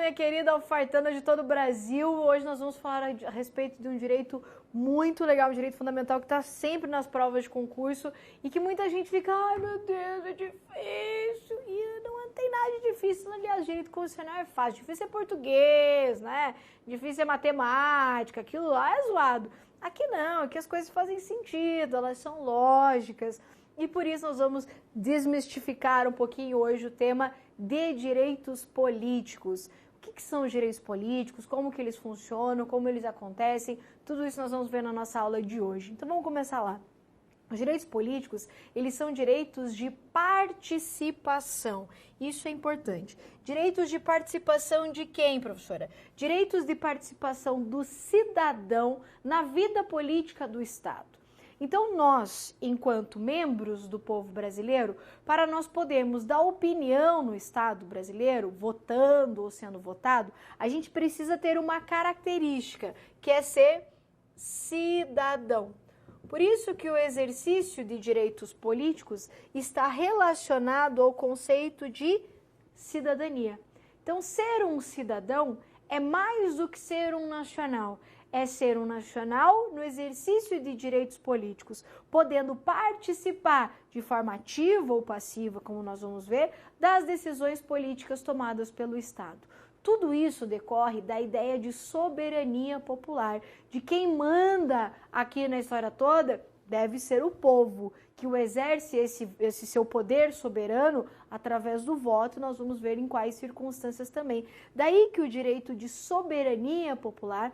minha querida alfartana de todo o Brasil. Hoje nós vamos falar a respeito de um direito muito legal, um direito fundamental que está sempre nas provas de concurso e que muita gente fica, ai meu Deus, é difícil. E não tem nada de difícil, aliás, direito constitucional é fácil. Difícil é português, né? Difícil é matemática, aquilo lá é zoado. Aqui não, aqui as coisas fazem sentido, elas são lógicas. E por isso nós vamos desmistificar um pouquinho hoje o tema de direitos políticos. O que são os direitos políticos, como que eles funcionam, como eles acontecem, tudo isso nós vamos ver na nossa aula de hoje. Então vamos começar lá. Os direitos políticos, eles são direitos de participação. Isso é importante. Direitos de participação de quem, professora? Direitos de participação do cidadão na vida política do Estado. Então, nós, enquanto membros do povo brasileiro, para nós podermos dar opinião no Estado brasileiro, votando ou sendo votado, a gente precisa ter uma característica, que é ser cidadão. Por isso que o exercício de direitos políticos está relacionado ao conceito de cidadania. Então, ser um cidadão é mais do que ser um nacional. É ser um nacional no exercício de direitos políticos, podendo participar de forma ativa ou passiva, como nós vamos ver, das decisões políticas tomadas pelo Estado. Tudo isso decorre da ideia de soberania popular, de quem manda aqui na história toda deve ser o povo, que o exerce esse seu poder soberano através do voto, nós vamos ver em quais circunstâncias também. Daí que o direito de soberania popular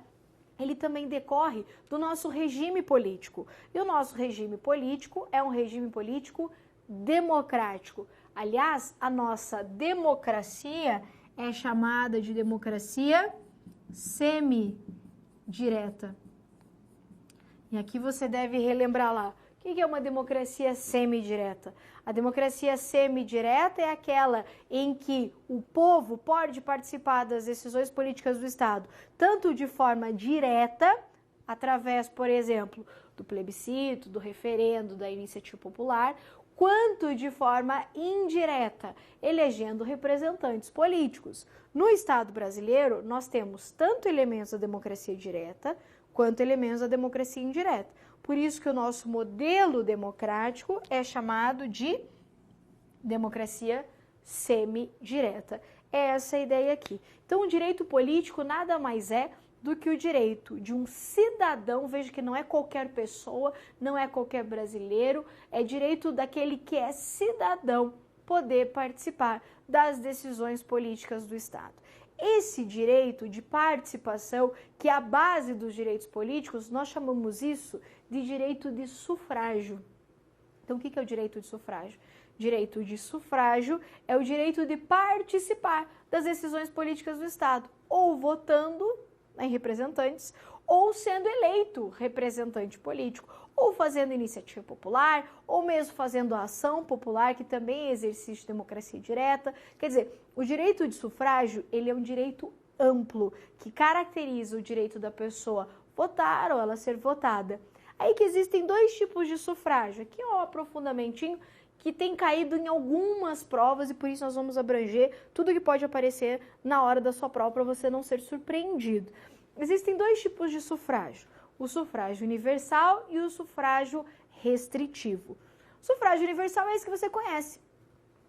ele também decorre do nosso regime político. E o nosso regime político é um regime político democrático. Aliás, a nossa democracia é chamada de democracia semidireta. E aqui você deve relembrar lá. O que é uma democracia semidireta? A democracia semidireta é aquela em que o povo pode participar das decisões políticas do Estado, tanto de forma direta, através, por exemplo, do plebiscito, do referendo, da iniciativa popular, quanto de forma indireta, elegendo representantes políticos. No Estado brasileiro, nós temos tanto elementos da democracia direta, quanto elementos da democracia indireta. Por isso que o nosso modelo democrático é chamado de democracia semidireta. É essa a ideia aqui. Então, o direito político nada mais é do que o direito de um cidadão, veja que não é qualquer pessoa, não é qualquer brasileiro, é direito daquele que é cidadão poder participar das decisões políticas do Estado. Esse direito de participação, que é a base dos direitos políticos, nós chamamos isso de direito de sufrágio. Então, o que é o direito de sufrágio? Direito de sufrágio é o direito de participar das decisões políticas do Estado, ou votando em representantes, ou sendo eleito representante político, ou fazendo iniciativa popular, ou mesmo fazendo a ação popular, que também é exercício de democracia direta. Quer dizer, o direito de sufrágio, ele é um direito amplo, que caracteriza o direito da pessoa votar ou ela ser votada. Aí que existem dois tipos de sufrágio. Aqui é um aprofundamentinho que tem caído em algumas provas e por isso nós vamos abranger tudo que pode aparecer na hora da sua prova para você não ser surpreendido. Existem dois tipos de sufrágio. O sufrágio universal e o sufrágio restritivo. O sufrágio universal é esse que você conhece,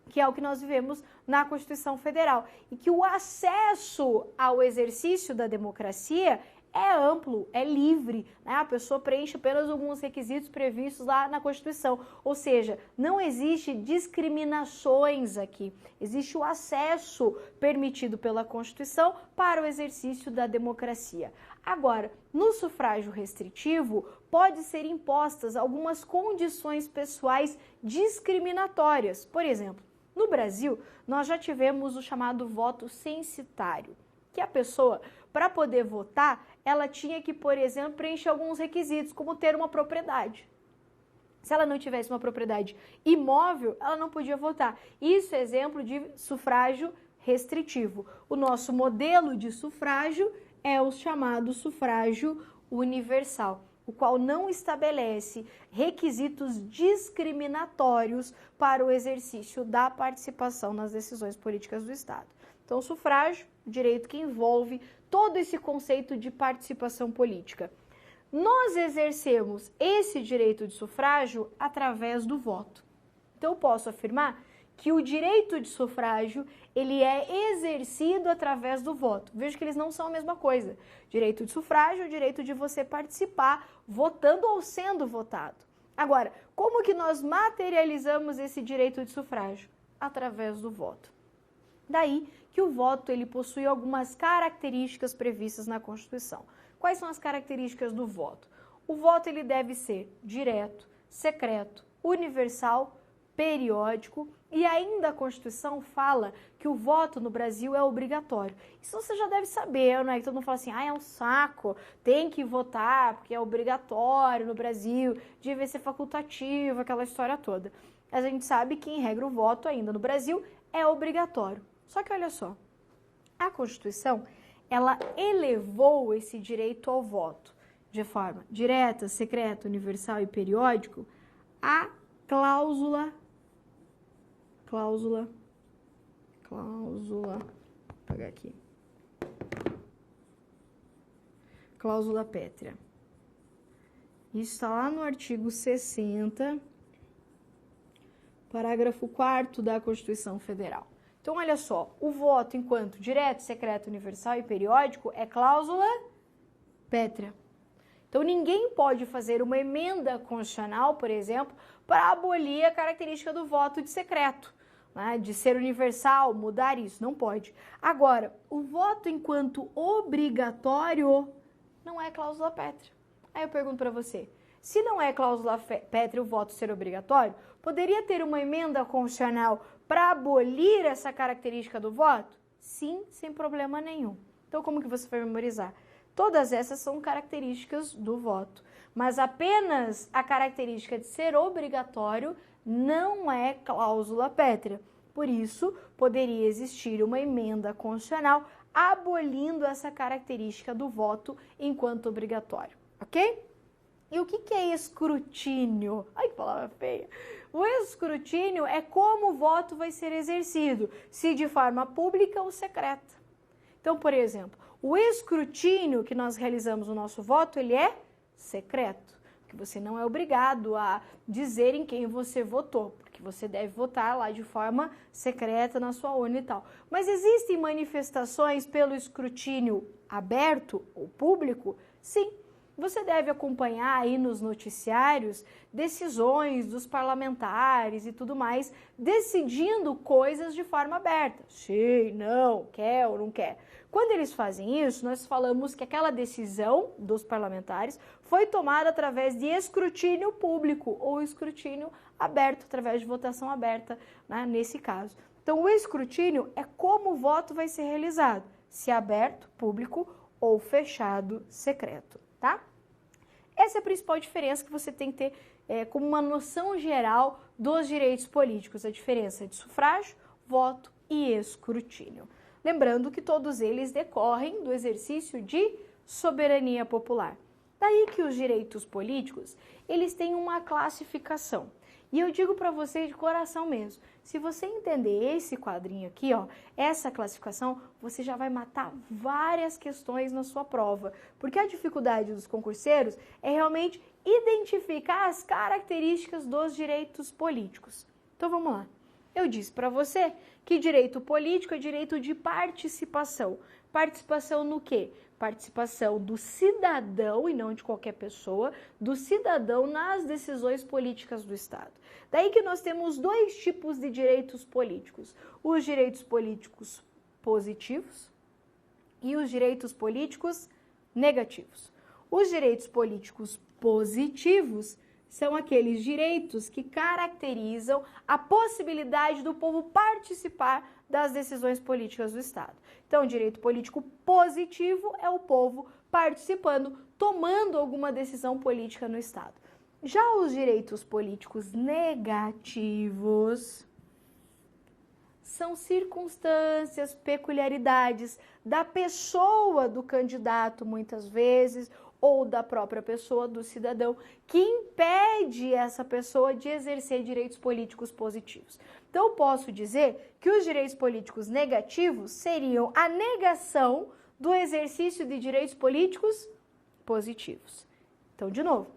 que é o que nós vivemos na Constituição Federal, e que o acesso ao exercício da democracia é amplo, é livre, né? A pessoa preenche apenas alguns requisitos previstos lá na Constituição, ou seja, não existe discriminações aqui, existe o acesso permitido pela Constituição para o exercício da democracia. Agora, no sufrágio restritivo, pode ser impostas algumas condições pessoais discriminatórias. Por exemplo, no Brasil, nós já tivemos o chamado voto censitário, que a pessoa, para poder votar, ela tinha que, por exemplo, preencher alguns requisitos, como ter uma propriedade. Se ela não tivesse uma propriedade imóvel, ela não podia votar. Isso é exemplo de sufrágio restritivo. O nosso modelo de sufrágio é o chamado sufrágio universal, o qual não estabelece requisitos discriminatórios para o exercício da participação nas decisões políticas do Estado. Então, o sufrágio o direito que envolve todo esse conceito de participação política. Nós exercemos esse direito de sufrágio através do voto. Então, eu posso afirmar que o direito de sufrágio, ele é exercido através do voto. Veja que eles não são a mesma coisa. Direito de sufrágio é o direito de você participar votando ou sendo votado. Agora, como que nós materializamos esse direito de sufrágio? Através do voto. Daí que o voto ele possui algumas características previstas na Constituição. Quais são as características do voto? O voto ele deve ser direto, secreto, universal, periódico, e ainda a Constituição fala que o voto no Brasil é obrigatório. Isso você já deve saber, né? Que todo mundo fala assim, é um saco, tem que votar porque é obrigatório no Brasil, devia ser facultativo, aquela história toda. A gente sabe que, em regra, o voto ainda no Brasil é obrigatório. Só que olha só, a Constituição, ela elevou esse direito ao voto de forma direta, secreta, universal e periódico à cláusula, vou pegar aqui, cláusula pétrea. Isso está lá no artigo 60, parágrafo 4º da Constituição Federal. Então, olha só, o voto enquanto direto, secreto, universal e periódico é cláusula pétrea. Então, ninguém pode fazer uma emenda constitucional, por exemplo, para abolir a característica do voto de secreto, né, de ser universal, mudar isso, não pode. Agora, o voto enquanto obrigatório não é cláusula pétrea. Aí eu pergunto para você, se não é cláusula pétrea o voto ser obrigatório, poderia ter uma emenda constitucional para abolir essa característica do voto? Sim, sem problema nenhum. Então, como que você vai memorizar? Todas essas são características do voto, mas apenas a característica de ser obrigatório não é cláusula pétrea. Por isso, poderia existir uma emenda constitucional abolindo essa característica do voto enquanto obrigatório, ok? E o que é escrutínio? Ai, que palavra feia! O escrutínio é como o voto vai ser exercido, se de forma pública ou secreta. Então, por exemplo, o escrutínio que nós realizamos no nosso voto, ele é secreto, porque você não é obrigado a dizer em quem você votou, porque você deve votar lá de forma secreta na sua urna e tal. Mas existem manifestações pelo escrutínio aberto ou público? Sim. Você deve acompanhar aí nos noticiários decisões dos parlamentares e tudo mais, decidindo coisas de forma aberta. Sim, não, quer ou não quer. Quando eles fazem isso, nós falamos que aquela decisão dos parlamentares foi tomada através de escrutínio público ou escrutínio aberto, através de votação aberta, né, nesse caso. Então, o escrutínio é como o voto vai ser realizado, se aberto, público ou fechado, secreto. Tá? Essa é a principal diferença que você tem que ter como uma noção geral dos direitos políticos, a diferença de sufrágio, voto e escrutínio. Lembrando que todos eles decorrem do exercício de soberania popular. Daí que os direitos políticos, eles têm uma classificação. E eu digo para você de coração mesmo, se você entender esse quadrinho aqui, ó, essa classificação, você já vai matar várias questões na sua prova. Porque a dificuldade dos concurseiros é realmente identificar as características dos direitos políticos. Então vamos lá. Eu disse para você que direito político é direito de participação. Participação no quê? Participação do cidadão, e não de qualquer pessoa, do cidadão nas decisões políticas do Estado. Daí que nós temos dois tipos de direitos políticos. Os direitos políticos positivos e os direitos políticos negativos. Os direitos políticos positivos são aqueles direitos que caracterizam a possibilidade do povo participar das decisões políticas do Estado. Então, o direito político positivo é o povo participando, tomando alguma decisão política no Estado. Já os direitos políticos negativos são circunstâncias, peculiaridades da pessoa do candidato, muitas vezes, ou da própria pessoa, do cidadão, que impede essa pessoa de exercer direitos políticos positivos. Então, eu posso dizer que os direitos políticos negativos seriam a negação do exercício de direitos políticos positivos. Então, de novo,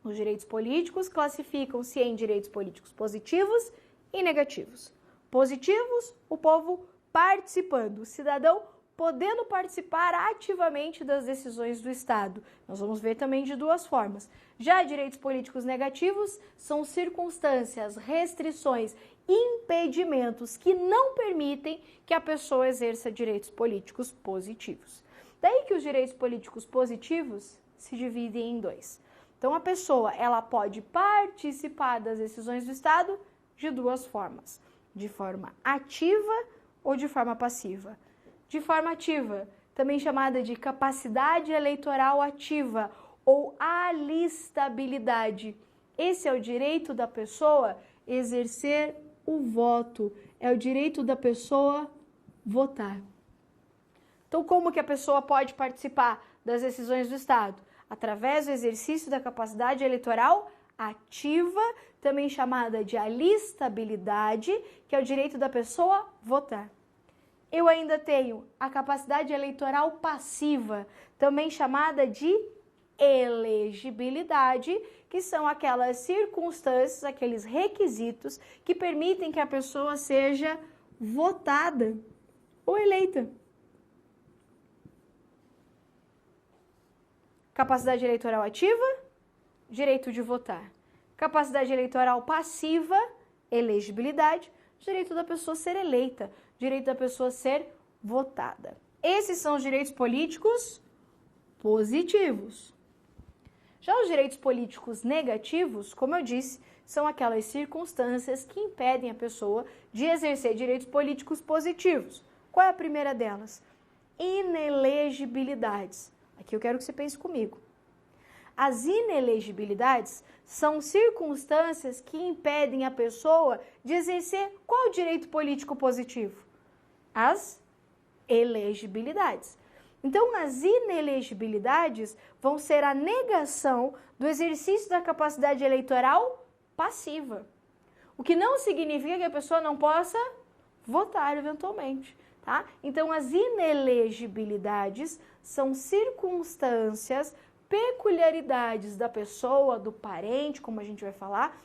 os direitos políticos classificam-se em direitos políticos positivos e negativos. Positivos, o povo participando, o cidadão podendo participar ativamente das decisões do Estado. Nós vamos ver também de duas formas. Já direitos políticos negativos são circunstâncias, restrições, impedimentos que não permitem que a pessoa exerça direitos políticos positivos. Daí que os direitos políticos positivos se dividem em dois. Então, a pessoa ela pode participar das decisões do Estado de duas formas, de forma ativa ou de forma passiva. De forma ativa, também chamada de capacidade eleitoral ativa ou alistabilidade. Esse é o direito da pessoa exercer o voto, é o direito da pessoa votar. Então, como que a pessoa pode participar das decisões do Estado? Através do exercício da capacidade eleitoral ativa, também chamada de alistabilidade, que é o direito da pessoa votar. Eu ainda tenho a capacidade eleitoral passiva, também chamada de elegibilidade, que são aquelas circunstâncias, aqueles requisitos que permitem que a pessoa seja votada ou eleita. Capacidade eleitoral ativa, direito de votar. Capacidade eleitoral passiva, elegibilidade, direito da pessoa ser eleita, direito da pessoa ser votada. Esses são os direitos políticos positivos. Já os direitos políticos negativos, como eu disse, são aquelas circunstâncias que impedem a pessoa de exercer direitos políticos positivos. Qual é a primeira delas? Inelegibilidades. Aqui eu quero que você pense comigo. As inelegibilidades são circunstâncias que impedem a pessoa de exercer qual direito político positivo? As elegibilidades. Então, as inelegibilidades vão ser a negação do exercício da capacidade eleitoral passiva. O que não significa que a pessoa não possa votar eventualmente, tá? Então, as inelegibilidades são circunstâncias, peculiaridades da pessoa, do parente, como a gente vai falar,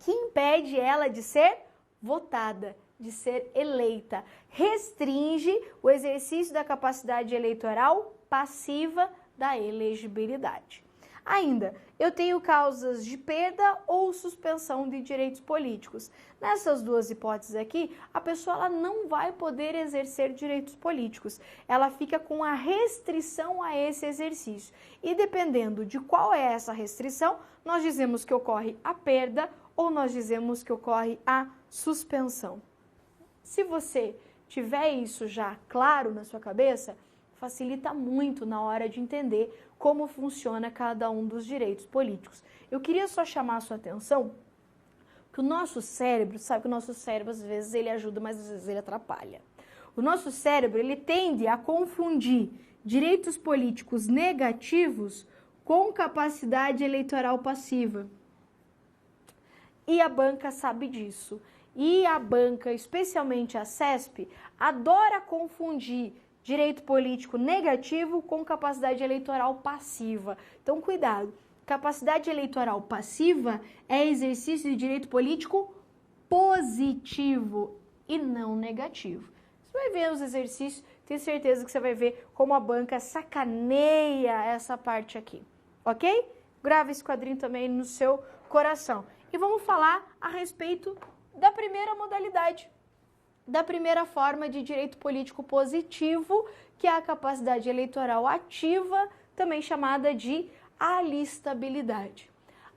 que impede ela de ser votada, de ser eleita. Restringe o exercício da capacidade eleitoral passiva da elegibilidade. Ainda, eu tenho causas de perda ou suspensão de direitos políticos. Nessas duas hipóteses aqui, a pessoa ela não vai poder exercer direitos políticos. Ela fica com a restrição a esse exercício. E dependendo de qual é essa restrição, nós dizemos que ocorre a perda ou nós dizemos que ocorre a suspensão. Se você tiver isso já claro na sua cabeça, facilita muito na hora de entender como funciona cada um dos direitos políticos. Eu queria só chamar a sua atenção que o nosso cérebro, sabe que o nosso cérebro às vezes ele ajuda, mas às vezes ele atrapalha. O nosso cérebro ele tende a confundir direitos políticos negativos com capacidade eleitoral passiva. E a banca sabe disso. E a banca, especialmente a CESP, adora confundir direito político negativo com capacidade eleitoral passiva. Então, cuidado. Capacidade eleitoral passiva é exercício de direito político positivo e não negativo. Você vai ver os exercícios, tenho certeza que você vai ver como a banca sacaneia essa parte aqui, ok? Grava esse quadrinho também no seu coração. E vamos falar a respeito da primeira modalidade, da primeira forma de direito político positivo, que é a capacidade eleitoral ativa, também chamada de alistabilidade.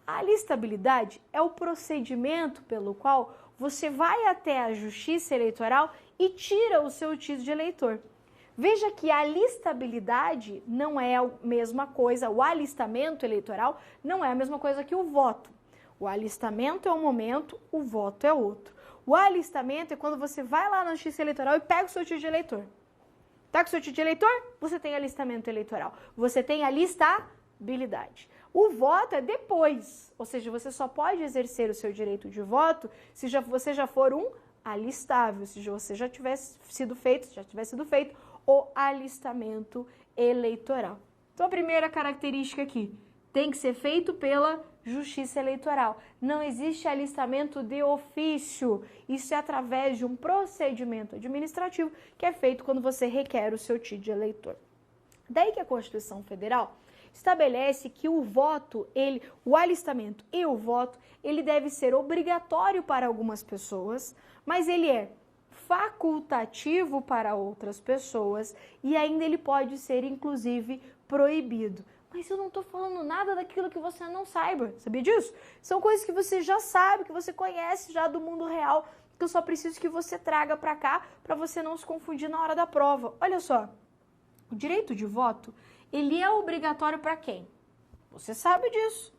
A alistabilidade é o procedimento pelo qual você vai até a justiça eleitoral e tira o seu título de eleitor. Veja que a alistabilidade não é a mesma coisa, o alistamento eleitoral não é a mesma coisa que o voto. O alistamento é um momento, o voto é outro. O alistamento é quando você vai lá na justiça eleitoral e pega o seu título de eleitor. Tá com o seu título de eleitor? Você tem alistamento eleitoral. Você tem alistabilidade. eleitorilidade. O voto é depois, ou seja, você só pode exercer o seu direito de voto se você já for um alistável, se você já tivesse sido feito o alistamento eleitoral. Então, a primeira característica aqui, tem que ser feito pela Justiça Eleitoral. Não existe alistamento de ofício. Isso é através de um procedimento administrativo que é feito quando você requer o seu título de eleitor. Daí que a Constituição Federal estabelece que o voto, o alistamento e o voto, ele deve ser obrigatório para algumas pessoas, mas ele é facultativo para outras pessoas e ainda ele pode ser, inclusive, proibido. Mas eu não estou falando nada daquilo que você não saiba, sabia disso? São coisas que você já sabe, que você conhece já do mundo real, que eu só preciso que você traga para cá, para você não se confundir na hora da prova. Olha só, o direito de voto, ele é obrigatório para quem? Você sabe disso.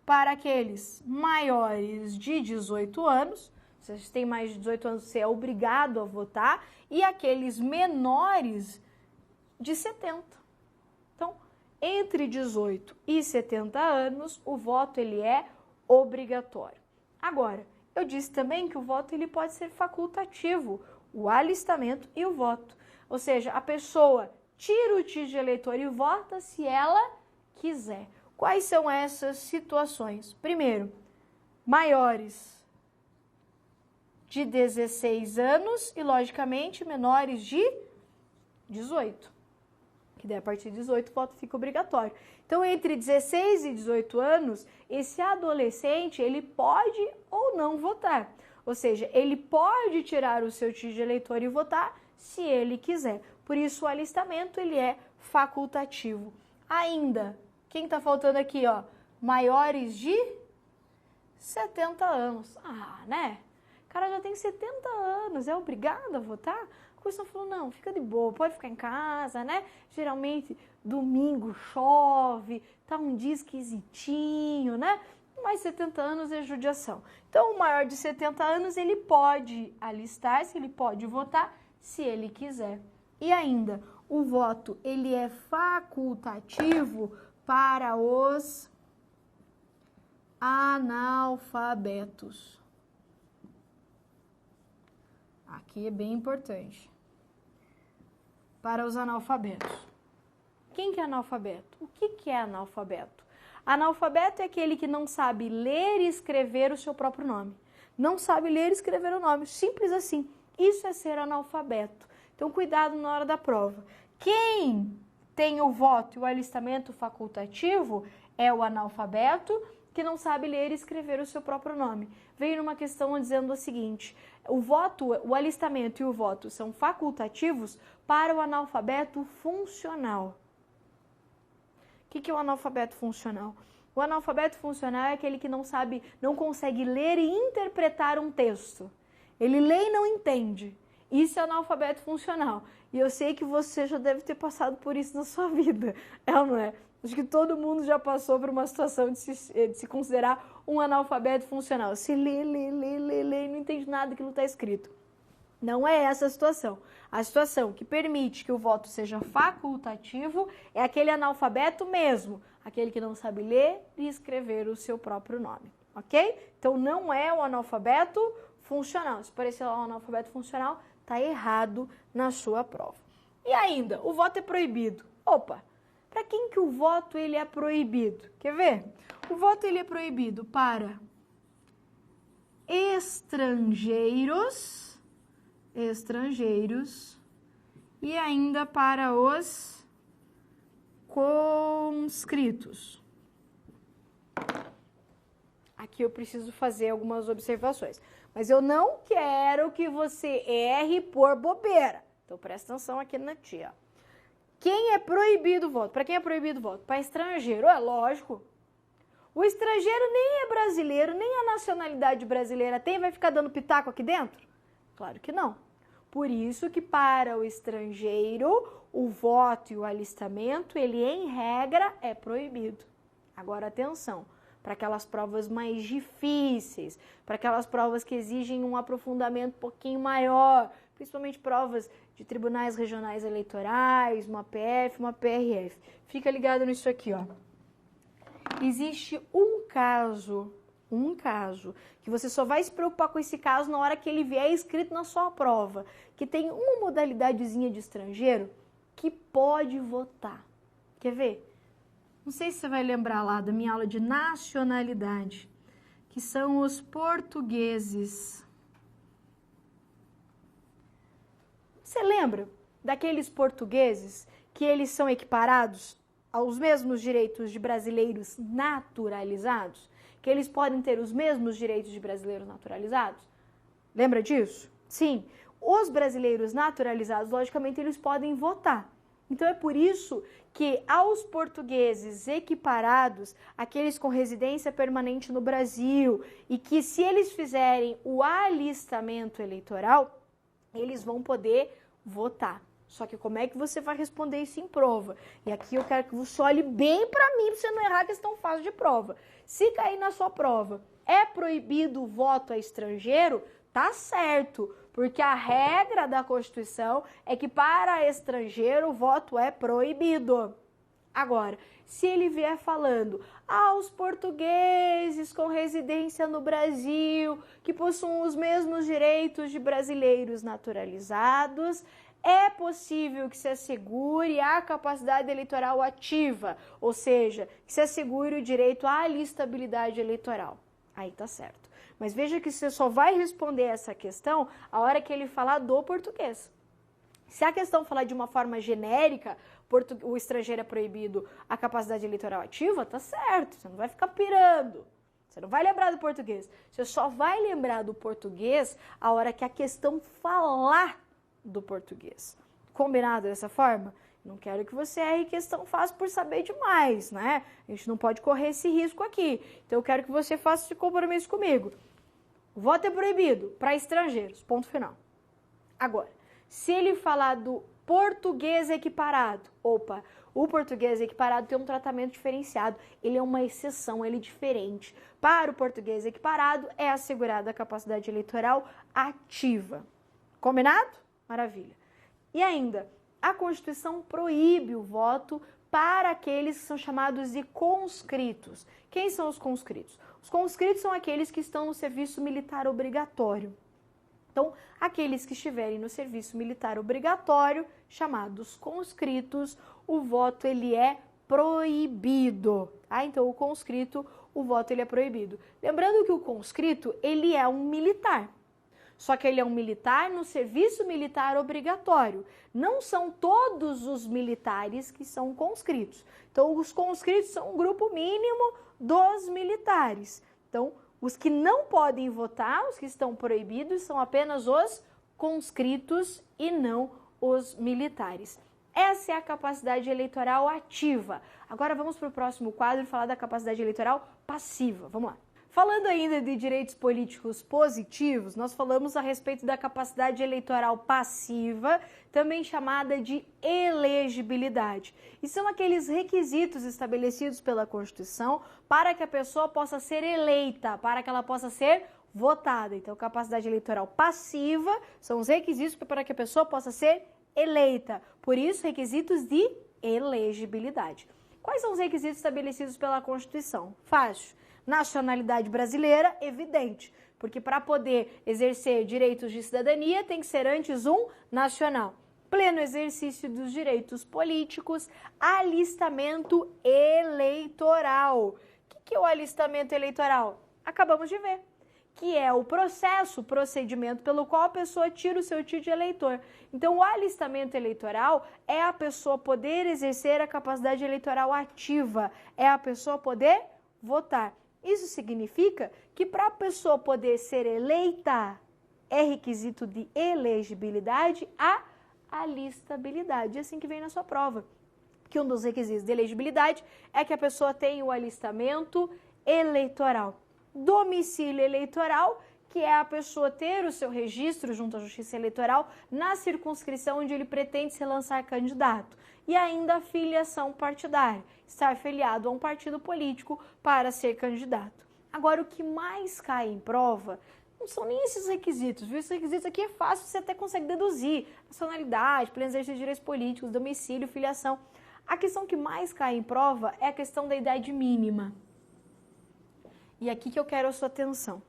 Para aqueles maiores de 18 anos, se você tem mais de 18 anos, você é obrigado a votar, e aqueles menores de 70. Então, entre 18 e 70 anos, o voto ele é obrigatório. Agora, eu disse também que o voto ele pode ser facultativo, o alistamento e o voto. Ou seja, a pessoa tira o título de eleitor e vota se ela quiser. Quais são essas situações? Primeiro, maiores de 16 anos e, logicamente, menores de 18. Que daí a partir de 18 o voto fica obrigatório. Então, entre 16 e 18 anos, esse adolescente, ele pode ou não votar. Ou seja, ele pode tirar o seu título de eleitor e votar se ele quiser. Por isso, o alistamento, ele é facultativo. Ainda, quem tá faltando aqui, ó? Maiores de 70 anos. Ah, né? O cara já tem 70 anos, é obrigado a votar? A Constituição falou, não, fica de boa, pode ficar em casa, né? Geralmente, domingo chove, tá um dia esquisitinho, né? Mais 70 anos é judiação. Então, o maior de 70 anos, ele pode alistar-se, ele pode votar, se ele quiser. E ainda, o voto, ele é facultativo para os analfabetos. Aqui é bem importante. Para os analfabetos. Quem que é analfabeto? O que é analfabeto? Analfabeto é aquele que não sabe ler e escrever o seu próprio nome. Não sabe ler e escrever o nome. Simples assim. Isso é ser analfabeto. Então, cuidado na hora da prova. Quem tem o voto e o alistamento facultativo é o analfabeto que não sabe ler e escrever o seu próprio nome. Veio numa questão dizendo o seguinte, o alistamento e o voto são facultativos para o analfabeto funcional. O que é o analfabeto funcional? O analfabeto funcional é aquele que não consegue ler e interpretar um texto. Ele lê e não entende. Isso é analfabeto funcional. E eu sei que você já deve ter passado por isso na sua vida. É ou não é? Acho que todo mundo já passou por uma situação de se considerar um analfabeto funcional. Se lê e não entende nada que não está escrito. Não é essa a situação. A situação que permite que o voto seja facultativo é aquele analfabeto mesmo, aquele que não sabe ler e escrever o seu próprio nome, ok? Então não é o analfabeto funcional. Se parecer um analfabeto funcional, está errado na sua prova. E ainda, o voto é proibido. Opa! Para quem que o voto ele é proibido? Quer ver? O voto ele é proibido para estrangeiros e ainda para os conscritos. Aqui eu preciso fazer algumas observações, mas eu não quero que você erre por bobeira. Então presta atenção aqui na tia. Quem é proibido o voto? Para quem é proibido o voto? Para estrangeiro, é lógico. O estrangeiro nem é brasileiro, nem a nacionalidade brasileira tem, vai ficar dando pitaco aqui dentro? Claro que não. Por isso que para o estrangeiro, o voto e o alistamento, ele em regra é proibido. Agora atenção, para aquelas provas mais difíceis, para aquelas provas que exigem um aprofundamento um pouquinho maior, principalmente provas de tribunais regionais eleitorais, uma PF, uma PRF. Fica ligado nisso aqui, ó. existe um caso, que você só vai se preocupar com esse caso na hora que ele vier escrito na sua prova, que tem uma modalidadezinha de estrangeiro que pode votar. Quer ver? Não sei se você vai lembrar lá da minha aula de nacionalidade, que são os portugueses. Você lembra daqueles portugueses que eles são equiparados aos mesmos direitos de brasileiros naturalizados? Que eles podem ter os mesmos direitos de brasileiros naturalizados? Lembra disso? Sim. Os brasileiros naturalizados, logicamente, eles podem votar. Então, é por isso que aos portugueses equiparados, aqueles com residência permanente no Brasil, e que se eles fizerem o alistamento eleitoral, eles vão poder votar. Só que como é que você vai responder isso em prova? E aqui eu quero que você olhe bem para mim, para você não errar a questão fácil de prova. Se cair na sua prova, é proibido o voto a estrangeiro? Tá certo, porque a regra da Constituição é que para estrangeiro o voto é proibido. Agora, se ele vier falando aos portugueses com residência no Brasil, que possuem os mesmos direitos de brasileiros naturalizados, é possível que se assegure a capacidade eleitoral ativa, ou seja, que se assegure o direito à alistabilidade eleitoral. Aí tá certo. Mas veja que você só vai responder essa questão a hora que ele falar do português. Se a questão falar de uma forma genérica, o estrangeiro é proibido a capacidade eleitoral ativa, tá certo, você não vai ficar pirando. Você não vai lembrar do português. Você só vai lembrar do português a hora que a questão falar do português. Combinado dessa forma? Não quero que você erre questão fácil por saber demais, né? A gente não pode correr esse risco aqui. Então eu quero que você faça esse compromisso comigo. O voto é proibido para estrangeiros, ponto final. Agora, se ele falar do português equiparado, opa, o português equiparado tem um tratamento diferenciado, ele é uma exceção, ele é diferente. Para o português equiparado é assegurada a capacidade eleitoral ativa. Combinado? Maravilha. E ainda, a Constituição proíbe o voto para aqueles que são chamados de conscritos. Quem são os conscritos? Os conscritos são aqueles que estão no serviço militar obrigatório. Então, aqueles que estiverem no serviço militar obrigatório, chamados conscritos, o voto ele é proibido. Então, o conscrito, o voto ele é proibido. Lembrando que o conscrito, ele é um militar. Só que ele é um militar no serviço militar obrigatório. Não são todos os militares que são conscritos. Então, os conscritos são um grupo mínimo dos militares. Então, os que não podem votar, os que estão proibidos, são apenas os conscritos e não os militares. Essa é a capacidade eleitoral ativa. Agora vamos para o próximo quadro e falar da capacidade eleitoral passiva. Vamos lá. Falando ainda de direitos políticos positivos, nós falamos a respeito da capacidade eleitoral passiva, também chamada de elegibilidade. E são aqueles requisitos estabelecidos pela Constituição para que a pessoa possa ser eleita, para que ela possa ser votada. Então, capacidade eleitoral passiva são os requisitos para que a pessoa possa ser eleita. Por isso, requisitos de elegibilidade. Quais são os requisitos estabelecidos pela Constituição? Fácil. Nacionalidade brasileira, evidente, porque para poder exercer direitos de cidadania tem que ser antes um nacional. Pleno exercício dos direitos políticos, alistamento eleitoral. O que é o alistamento eleitoral? Acabamos de ver, que é o procedimento pelo qual a pessoa tira o seu título de eleitor. Então, o alistamento eleitoral é a pessoa poder exercer a capacidade eleitoral ativa, é a pessoa poder votar. Isso significa que para a pessoa poder ser eleita, é requisito de elegibilidade a alistabilidade. É assim que vem na sua prova. Que um dos requisitos de elegibilidade é que a pessoa tenha o alistamento eleitoral. Domicílio eleitoral, que é a pessoa ter o seu registro junto à Justiça Eleitoral na circunscrição onde ele pretende se lançar candidato. E ainda a filiação partidária, estar filiado a um partido político para ser candidato. Agora, o que mais cai em prova não são nem esses requisitos, viu? Esses requisitos aqui é fácil, você até consegue deduzir. Nacionalidade, pleno exercício de direitos políticos, domicílio, filiação. A questão que mais cai em prova é a questão da idade mínima. E aqui que eu quero a sua atenção.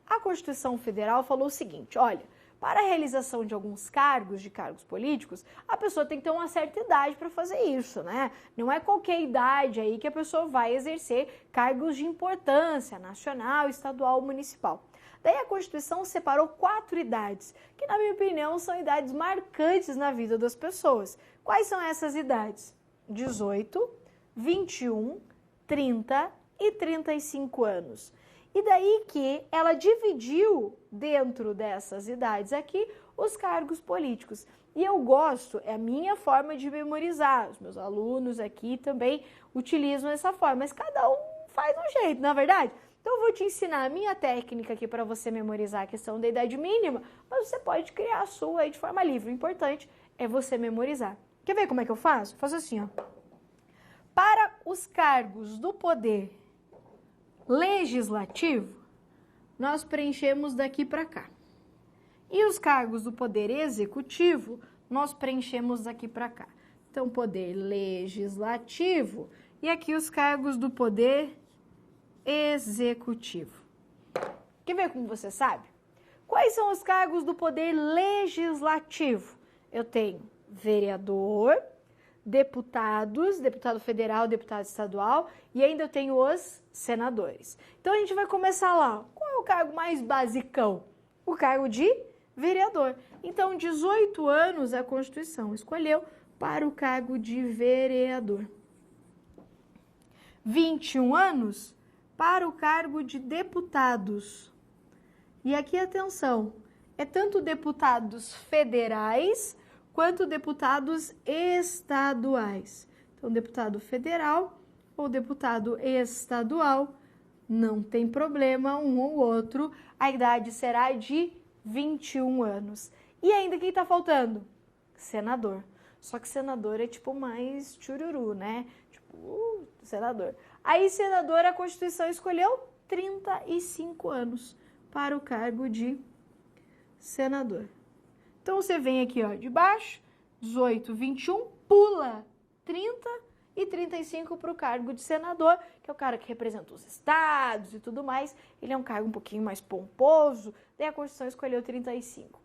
A Constituição Federal falou o seguinte, olha, para a realização de alguns cargos, de cargos políticos, a pessoa tem que ter uma certa idade para fazer isso, né? Não é qualquer idade aí que a pessoa vai exercer cargos de importância nacional, estadual, municipal. Daí a Constituição separou 4 idades, que na minha opinião são idades marcantes na vida das pessoas. Quais são essas idades? 18, 21, 30 e 35 anos. E daí que ela dividiu dentro dessas idades aqui os cargos políticos. E eu gosto, é a minha forma de memorizar. Os meus alunos aqui também utilizam essa forma, mas cada um faz um jeito, não é verdade? Então eu vou te ensinar a minha técnica aqui para você memorizar a questão da idade mínima, mas você pode criar a sua aí de forma livre. O importante é você memorizar. Quer ver como é que eu faço? Eu faço assim, ó. Para os cargos do poder legislativo, nós preenchemos daqui para cá. E os cargos do poder executivo, nós preenchemos daqui para cá. Então, poder legislativo e aqui os cargos do poder executivo. Quer ver como você sabe? Quais são os cargos do poder legislativo? Eu tenho vereador, deputados, deputado federal, deputado estadual, e ainda eu tenho os senadores. Então a gente vai começar lá. Qual é o cargo mais basicão? O cargo de vereador. Então, 18 anos a Constituição escolheu para o cargo de vereador. 21 anos para o cargo de deputados. E aqui, atenção, é tanto deputados federais quanto deputados estaduais. Então, deputado federal ou deputado estadual, não tem problema, um ou outro, a idade será de 21 anos. E ainda quem está faltando? Senador. Só que senador é tipo mais chururu, né? Tipo, senador. Aí, senador, a Constituição escolheu 35 anos para o cargo de senador. Então, você vem aqui, ó, de baixo, 18, 21, pula 30 e 35 para o cargo de senador, que é o cara que representa os estados e tudo mais. Ele é um cargo um pouquinho mais pomposo, daí a Constituição escolheu 35.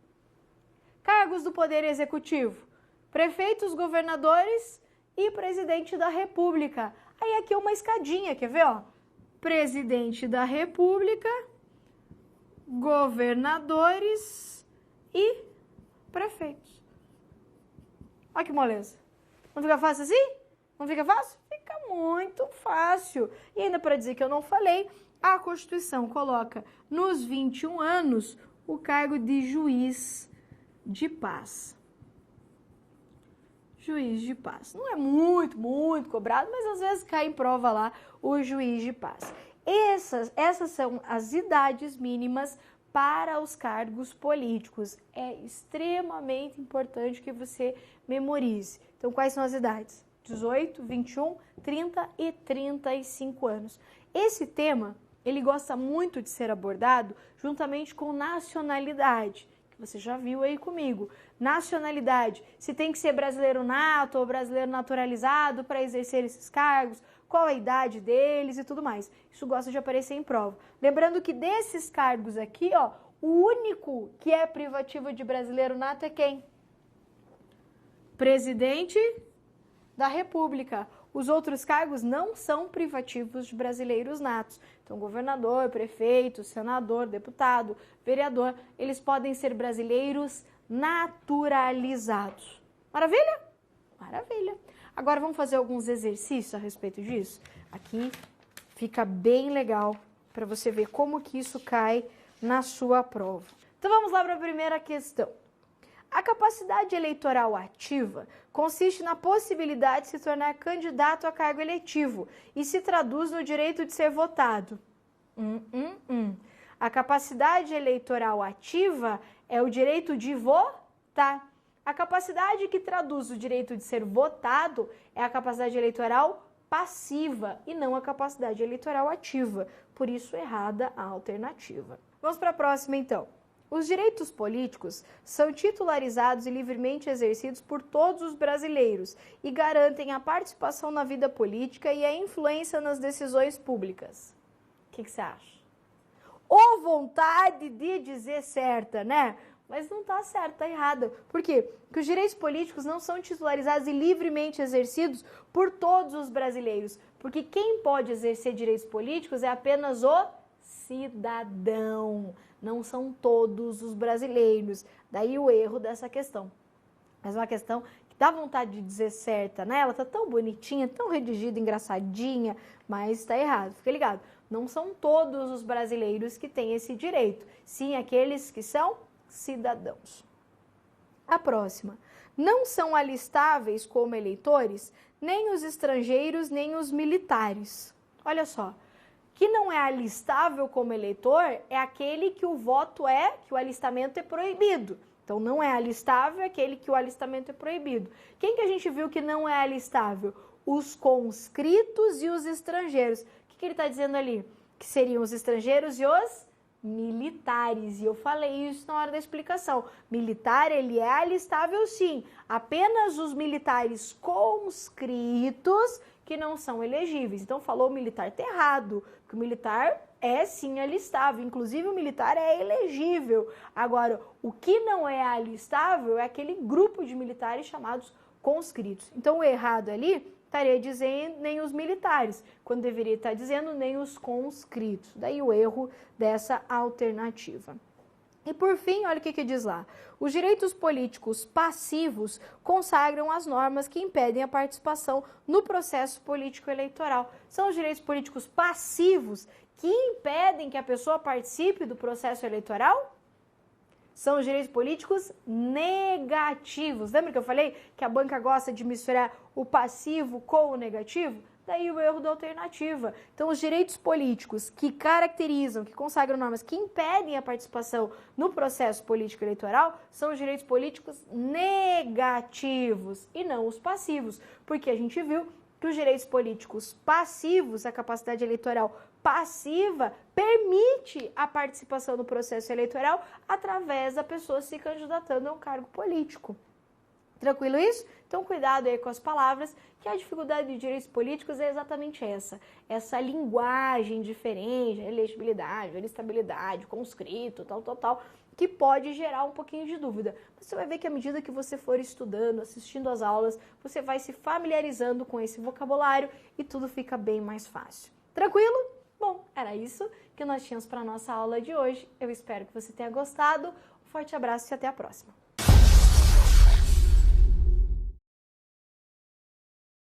Cargos do Poder Executivo, prefeitos, governadores e presidente da República. Aí aqui é uma escadinha, quer ver, ó? Presidente da República, governadores e prefeitos. Olha que moleza. Não fica fácil assim? Não fica fácil? Fica muito fácil. E ainda para dizer que eu não falei, a Constituição coloca nos 21 anos o cargo de juiz de paz. Juiz de paz. Não é muito cobrado, mas às vezes cai em prova lá o juiz de paz. Essas são as idades mínimas para os cargos políticos. É extremamente importante que você memorize. Então, quais são as idades? 18, 21, 30 e 35 anos. Esse tema, ele gosta muito de ser abordado juntamente com nacionalidade, que você já viu aí comigo. Nacionalidade, se tem que ser brasileiro nato ou brasileiro naturalizado para exercer esses cargos, qual a idade deles e tudo mais. Isso gosta de aparecer em prova. Lembrando que desses cargos aqui, ó, o único que é privativo de brasileiro nato é quem? Presidente da República. Os outros cargos não são privativos de brasileiros natos. Então, governador, prefeito, senador, deputado, vereador, eles podem ser brasileiros naturalizados. Maravilha? Maravilha. Agora vamos fazer alguns exercícios a respeito disso. Aqui fica bem legal para você ver como que isso cai na sua prova. Então vamos lá para a primeira questão. A capacidade eleitoral ativa consiste na possibilidade de se tornar candidato a cargo eletivo e se traduz no direito de ser votado. A capacidade eleitoral ativa é o direito de votar. A capacidade que traduz o direito de ser votado é a capacidade eleitoral passiva e não a capacidade eleitoral ativa. Por isso, errada a alternativa. Vamos para a próxima, então. Os direitos políticos são titularizados e livremente exercidos por todos os brasileiros e garantem a participação na vida política e a influência nas decisões públicas. que você acha? Ou vontade de dizer certa, né? Mas não tá certo, tá errado. Por quê? Porque os direitos políticos não são titularizados e livremente exercidos por todos os brasileiros. Porque quem pode exercer direitos políticos é apenas o cidadão. Não são todos os brasileiros. Daí o erro dessa questão. Mas é uma questão que dá vontade de dizer certa, né? Ela tá tão bonitinha, tão redigida, engraçadinha, mas tá errado. Fica ligado. Não são todos os brasileiros que têm esse direito. Sim, aqueles que são cidadãos. A próxima. Não são alistáveis como eleitores nem os estrangeiros, nem os militares. Olha só. Que não é alistável como eleitor é aquele que o voto que o alistamento é proibido. Então, não é alistável aquele que o alistamento é proibido. Quem que a gente viu que não é alistável? Os conscritos e os estrangeiros. O que ele está dizendo ali? Que seriam os estrangeiros e os militares. E eu falei isso na hora da explicação. Militar, ele é alistável sim. Apenas os militares conscritos que não são elegíveis. Então, falou o militar tá errado. Porque o militar é sim alistável. Inclusive, o militar é elegível. Agora, o que não é alistável é aquele grupo de militares chamados conscritos. Então, o errado ali estaria dizendo nem os militares, quando deveria estar dizendo nem os conscritos. Daí o erro dessa alternativa. E por fim, olha o que diz lá. Os direitos políticos passivos consagram as normas que impedem a participação no processo político eleitoral. São os direitos políticos passivos que impedem que a pessoa participe do processo eleitoral? São os direitos políticos negativos. Lembra que eu falei que a banca gosta de misturar o passivo com o negativo? Daí o erro da alternativa. Então, os direitos políticos que caracterizam, que consagram normas que impedem a participação no processo político eleitoral são os direitos políticos negativos e não os passivos. Porque a gente viu que os direitos políticos passivos, a capacidade eleitoral passiva, permite a participação no processo eleitoral através da pessoa se candidatando a um cargo político. Tranquilo isso? Então, cuidado aí com as palavras, que a dificuldade de direitos políticos é exatamente essa linguagem diferente, elegibilidade, estabilidade, conscrito, tal, que pode gerar um pouquinho de dúvida. Mas você vai ver que à medida que você for estudando, assistindo às aulas, você vai se familiarizando com esse vocabulário e tudo fica bem mais fácil. Tranquilo? Bom, era isso que nós tínhamos para a nossa aula de hoje. Eu espero que você tenha gostado. Um forte abraço e até a próxima.